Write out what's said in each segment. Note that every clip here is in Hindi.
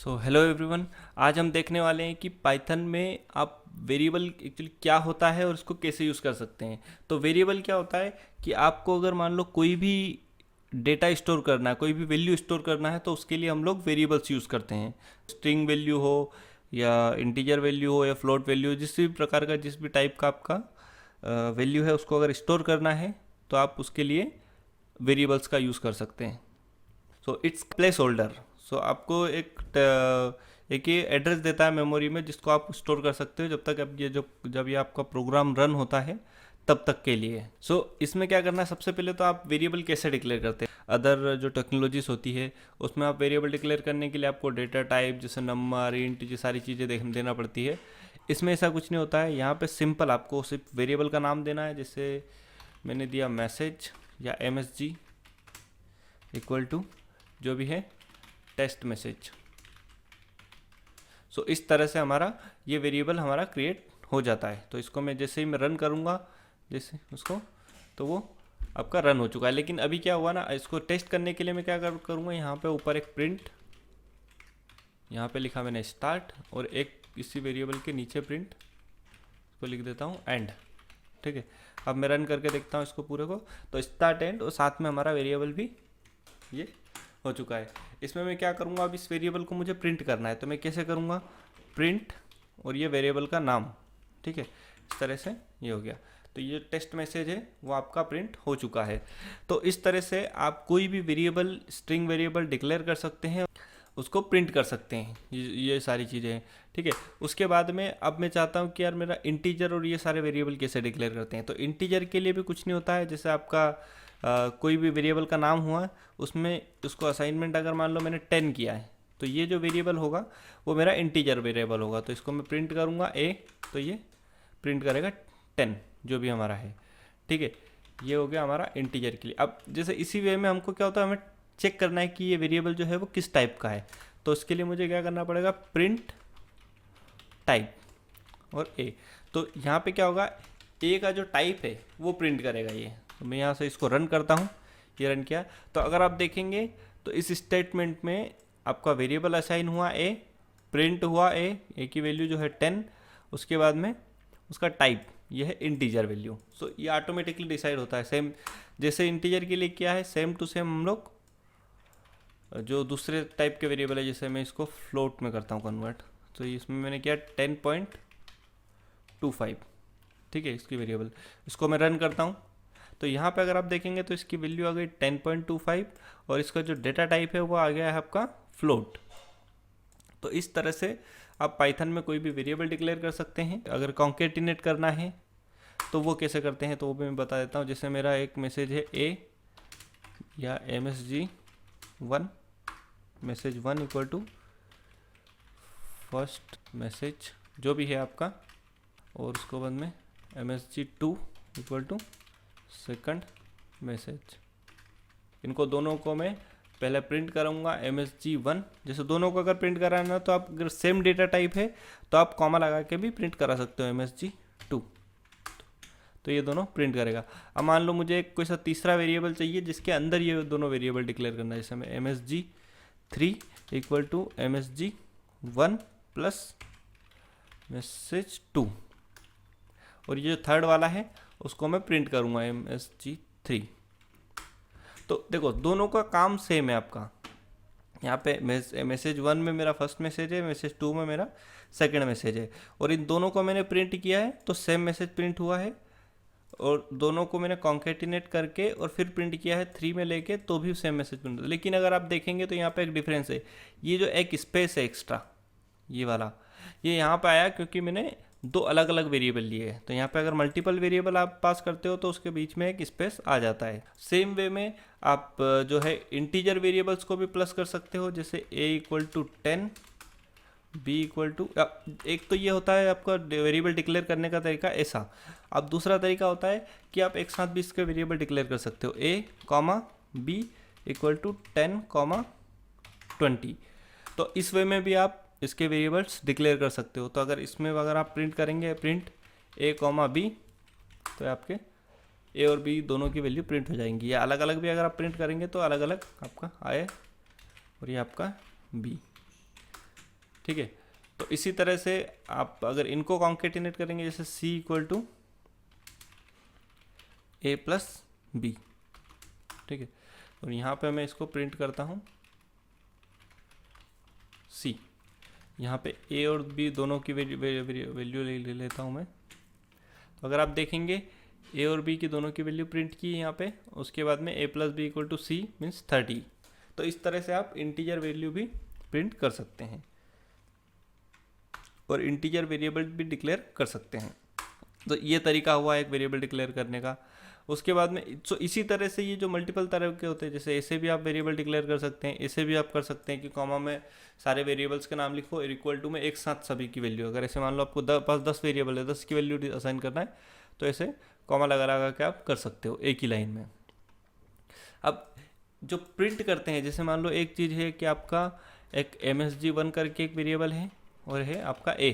So hello everyone. आज हम देखने वाले हैं कि पाइथन में आप वेरिएबल एक्चुअली क्या होता है और उसको कैसे यूज़ कर सकते हैं। तो वेरिएबल क्या होता है कि आपको अगर मान लो कोई भी डेटा स्टोर करना है, कोई भी वैल्यू स्टोर करना है, तो उसके लिए हम लोग वेरिएबल्स यूज़ करते हैं। स्ट्रिंग वैल्यू हो या इंटीजर वैल्यू हो या फ्लोट वैल्यू, जिस भी प्रकार का जिस भी टाइप का आपका वैल्यू है, उसको अगर स्टोर करना है तो आप उसके लिए वेरिएबल्स का यूज़ कर सकते हैं। So it's placeholder. So आपको एक ये एड्रेस देता है मेमोरी में, जिसको आप स्टोर कर सकते हो जब तक अब ये जब ये आपका प्रोग्राम रन होता है तब तक के लिए। सो इसमें क्या करना है, सबसे पहले तो आप वेरिएबल कैसे डिक्लेयर करते हैं। अदर जो टेक्नोलॉजीज होती है उसमें आप वेरिएबल डिक्लेयर करने के लिए आपको डेटा टाइप जैसे नंबर, इंट, ये सारी चीज़ें देना पड़ती है। इसमें ऐसा कुछ नहीं होता है। यहाँ पे सिंपल आपको सिर्फ वेरिएबल का नाम देना है। जैसे मैंने दिया मैसेज या MSG इक्वल टू जो भी है टेस्ट मैसेज। सो इस तरह से हमारा ये वेरिएबल हमारा क्रिएट हो जाता है। तो इसको मैं जैसे ही मैं रन करूँगा जैसे उसको, तो वो आपका रन हो चुका है। लेकिन अभी क्या हुआ ना, इसको टेस्ट करने के लिए मैं क्या करूँगा, यहाँ पे ऊपर एक प्रिंट, यहाँ पे लिखा मैंने स्टार्ट, और एक इसी वेरिएबल के नीचे प्रिंट को लिख देता हूँ एंड। ठीक है, अब मैं रन करके देखता हूँ इसको पूरे को, तो स्टार्ट एंड और साथ में हमारा वेरिएबल भी ये हो चुका है। इसमें मैं क्या करूँगा, अब इस वेरिएबल को मुझे प्रिंट करना है, तो मैं कैसे करूँगा, प्रिंट और ये वेरिएबल का नाम। ठीक है, इस तरह से ये हो गया। तो ये टेस्ट मैसेज है वो आपका प्रिंट हो चुका है। तो इस तरह से आप कोई भी वेरिएबल, स्ट्रिंग वेरिएबल डिक्लेयर कर सकते हैं, उसको प्रिंट कर सकते हैं। ये सारी चीज़ें हैं। ठीक है, उसके बाद में अब मैं चाहता हूँ कि यार मेरा इंटीजर और ये सारे वेरिएबल कैसे डिक्लेयर करते हैं। तो इंटीजर के लिए भी कुछ नहीं होता है। जैसे आपका कोई भी वेरिएबल का नाम हुआ, उसमें उसको असाइनमेंट अगर मान लो मैंने 10 किया है, तो ये जो वेरिएबल होगा वो मेरा इंटीजर वेरिएबल होगा। तो इसको मैं प्रिंट करूँगा A, तो ये प्रिंट करेगा 10 जो भी हमारा है। ठीक है, ये हो गया हमारा इंटीजर के लिए। अब जैसे इसी वे में हमको क्या होता है, हमें चेक करना है कि ये वेरिएबल जो है वो किस टाइप का है। तो इसके लिए मुझे क्या करना पड़ेगा, प्रिंट टाइप और A। तो यहाँ पे क्या होगा, A का जो टाइप है वो प्रिंट करेगा ये। तो मैं यहाँ से इसको रन करता हूँ, ये रन किया। तो अगर आप देखेंगे तो इस स्टेटमेंट में आपका वेरिएबल असाइन हुआ A, प्रिंट हुआ A की वैल्यू जो है 10, उसके बाद में उसका टाइप ये है इंटीजर वैल्यू। सो ये ऑटोमेटिकली डिसाइड होता है। सेम जैसे इंटीजर के लिए किया है, सेम टू सेम हम लोग जो दूसरे टाइप के वेरिएबल है, जैसे मैं इसको फ्लोट में करता हूँ कन्वर्ट, तो इसमें मैंने किया 10.25। ठीक है, इसकी वेरिएबल, इसको मैं रन करता हूँ। तो यहाँ पे अगर आप देखेंगे तो इसकी वैल्यू आ गई 10.25 और इसका जो डेटा टाइप है वो आ गया है आपका फ्लोट। तो इस तरह से आप पाइथन में कोई भी वेरिएबल डिक्लेयर कर सकते हैं। अगर कॉन्केटिनेट करना है तो वो कैसे करते हैं, तो वो भी मैं बता देता हूँ। जैसे मेरा एक मैसेज है A या MSG1, message 1 equal to first message जो भी है आपका, और उसको बाद में MSG2 equal to second message. इनको दोनों को मैं पहले प्रिंट करूँगा MSG1। जैसे दोनों को अगर प्रिंट कराना है तो आप अगर सेम डेटा टाइप है तो आप कॉमा लगा के भी प्रिंट करा सकते हो MSG2। तो ये दोनों प्रिंट करेगा। अब मान लो मुझे कोई सा तीसरा वेरिएबल चाहिए जिसके अंदर ये दोनों वेरिएबल डिक्लेयर करना है। जैसे मैं MSG3 equal to MSG1 plus message 2, और ये जो थर्ड वाला है उसको मैं प्रिंट करूँगा MSG3। तो देखो दोनों का काम सेम है आपका। यहाँ पे मैसेज 1 में मेरा फर्स्ट मैसेज है, मैसेज 2 में मेरा सेकंड मैसेज है, और इन दोनों को मैंने प्रिंट किया है तो सेम मैसेज प्रिंट हुआ है। और दोनों को मैंने कॉन्केटिनेट करके और फिर प्रिंट किया है 3 में लेके, तो भी सेम मैसेज प्रिंट हुआ। लेकिन अगर आप देखेंगे तो यहाँ पे एक डिफरेंस है। ये जो एक स्पेस है एक्स्ट्रा, ये वाला, ये यहाँ पे आया क्योंकि मैंने दो अलग अलग वेरिएबल लिए हैं। तो यहाँ पे अगर मल्टीपल वेरिएबल आप पास करते हो तो उसके बीच में एक स्पेस आ जाता है। सेम वे में आप जो है इंटीजर वेरिएबल्स को भी प्लस कर सकते हो। जैसे A equal to 10, B equal to, एक तो ये होता है आपका वेरिएबल डिक्लेयर करने का तरीका ऐसा। अब दूसरा तरीका होता है कि आप एक साथ भी इसके वेरिएबल डिक्लेयर कर सकते हो। A comma B equal to 10 comma 20। तो इस वे में भी आप इसके वेरिएबल्स डिक्लेयर कर सकते हो। तो अगर आप प्रिंट करेंगे प्रिंट A कॉमा B, तो आपके A और B दोनों की वैल्यू प्रिंट हो जाएंगी। या अलग अलग भी अगर आप प्रिंट करेंगे तो अलग अलग आपका आए, और ये आपका B। ठीक है। तो इसी तरह से आप अगर इनको कॉन्केटिनेट करेंगे, जैसे C equal to A plus B, ठीक है। और यहाँ पे मैं इसको प्रिंट करता हूँ सी, यहाँ पे ए और बी दोनों की वैल्यू ले लेता हूँ मैं। तो अगर आप देखेंगे ए और बी की दोनों की वैल्यू प्रिंट की यहाँ पे, उसके बाद में A plus B equal to C means 30। तो इस तरह से आप इंटीजर वैल्यू भी प्रिंट कर सकते हैं और इंटीजर वेरिएबल भी डिक्लेयर कर सकते हैं। तो ये तरीका हुआ एक वेरिएबल डिक्लेयर करने का। उसके बाद में तो इसी तरह से ये जो मल्टीपल तरह के होते हैं, जैसे ऐसे भी आप वेरिएबल डिक्लेयर कर सकते हैं, ऐसे भी आप कर सकते हैं कि कॉमा में सारे वेरिएबल्स के नाम लिखो और इक्वल टू में एक साथ सभी की वैल्यू। अगर ऐसे मान लो आपको पास 10 वेरिएबल है, 10 की वैल्यू असाइन करना है, तो ऐसे कॉमा लगा लगा के आप कर सकते हो एक ही लाइन में। अब जो प्रिंट करते हैं, जैसे मान लो एक चीज़ है कि आपका एक MSG1 करके एक वेरिएबल है और है आपका A,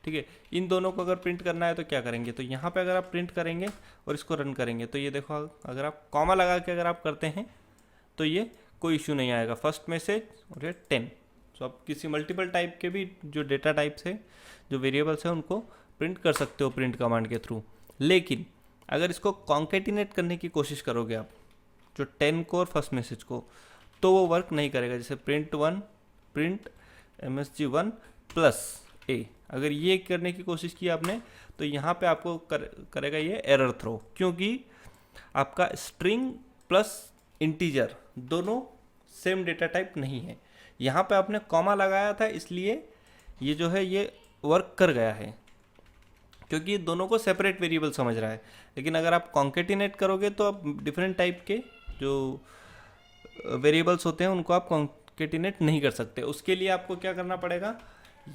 ठीक है। इन दोनों को अगर प्रिंट करना है तो क्या करेंगे, तो यहाँ पे अगर आप प्रिंट करेंगे और इसको रन करेंगे तो ये देखो, अगर आप कॉमा लगा के अगर आप करते हैं तो ये कोई इश्यू नहीं आएगा। फर्स्ट मैसेज और ये 10। तो आप किसी मल्टीपल टाइप के भी जो डेटा टाइप्स है, जो वेरिएबल्स हैं, उनको प्रिंट कर सकते हो प्रिंट कमांड के थ्रू। लेकिन अगर इसको कॉन्केटिनेट करने की कोशिश करोगे आप, जो 10 को और फर्स्ट मैसेज को, तो वो वर्क नहीं करेगा। जैसे प्रिंट MSG1 प्लस A, अगर ये करने की कोशिश की आपने तो यहाँ पे आपको करेगा ये एरर थ्रो, क्योंकि आपका स्ट्रिंग प्लस इंटीजर दोनों सेम डेटा टाइप नहीं है। यहाँ पे आपने कॉमा लगाया था, इसलिए ये जो है ये वर्क कर गया है, क्योंकि ये दोनों को सेपरेट वेरिएबल समझ रहा है। लेकिन अगर आप कॉन्केटिनेट करोगे तो आप डिफरेंट टाइप के जो वेरिएबल्स होते हैं उनको आप कॉन्केटिनेट नहीं कर सकते। उसके लिए आपको क्या करना पड़ेगा,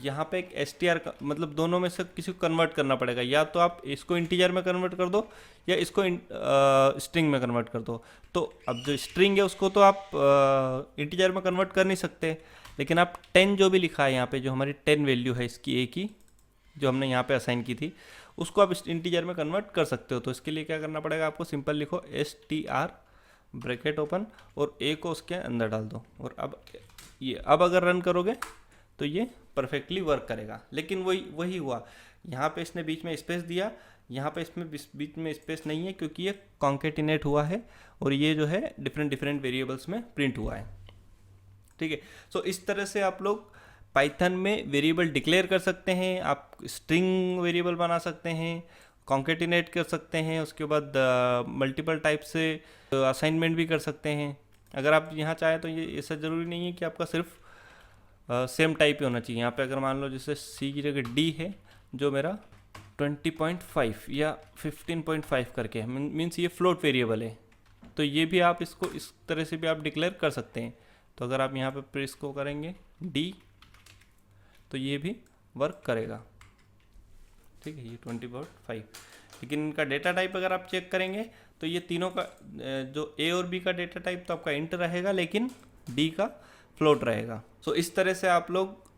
यहाँ पे एक str का मतलब दोनों में से किसी को कन्वर्ट करना पड़ेगा। या तो आप इसको इंटीजर में कन्वर्ट कर दो या इसको स्ट्रिंग में कन्वर्ट कर दो। तो अब जो स्ट्रिंग है उसको तो आप इंटीजर में कन्वर्ट कर नहीं सकते, लेकिन आप 10 जो भी लिखा है यहाँ पे, जो हमारी 10 वैल्यू है इसकी A की, जो हमने यहाँ पे असाइन की थी, उसको आप इंटीजर में कन्वर्ट कर सकते हो। तो इसके लिए क्या करना पड़ेगा, आपको सिंपल लिखो str ब्रैकेट ओपन और A को उसके अंदर डाल दो। और अब अगर रन करोगे तो ये परफेक्टली वर्क करेगा। लेकिन वही हुआ, यहाँ पे इसने बीच में स्पेस दिया, यहाँ पे इसमें बीच में स्पेस नहीं है, क्योंकि ये कॉन्केटिनेट हुआ है और ये जो है डिफरेंट वेरिएबल्स में प्रिंट हुआ है, ठीक है। सो इस तरह से आप लोग पाइथन में वेरिएबल डिक्लेयर कर सकते हैं, आप स्ट्रिंग वेरिएबल बना सकते हैं, कॉन्केटिनेट कर सकते हैं, उसके बाद मल्टीपल टाइप से असाइनमेंट भी कर सकते हैं। अगर आप यहाँ चाहें तो ये ऐसा ज़रूरी नहीं है कि आपका सिर्फ सेम टाइप ही होना चाहिए। यहाँ पे अगर मान लो जैसे C की जगह D है, जो मेरा 20.5 या 15.5 करके है, मीन्स ये फ्लोट वेरिएबल है, तो ये भी आप इसको इस तरह से भी आप डिक्लेयर कर सकते हैं। तो अगर आप यहाँ पे प्रेस को करेंगे D, तो ये भी वर्क करेगा, ठीक है। ये 20.5, लेकिन इनका डेटा टाइप अगर आप चेक करेंगे तो ये तीनों का जो A और B का डेटा टाइप तो आपका इंट रहेगा, लेकिन D का फ्लोट रहेगा। सो इस तरह से आप लोग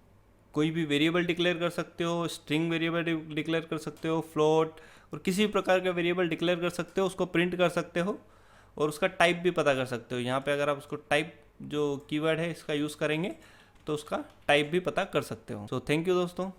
कोई भी वेरिएबल डिक्लेयर कर सकते हो, स्ट्रिंग वेरिएबल डिक्लेयर कर सकते हो, फ्लोट और किसी भी प्रकार का वेरिएबल डिक्लेयर कर सकते हो, उसको प्रिंट कर सकते हो और उसका टाइप भी पता कर सकते हो। यहाँ पे अगर आप उसको टाइप जो कीवर्ड है इसका यूज़ करेंगे तो उसका टाइप भी पता कर सकते हो। सो थैंक यू दोस्तों।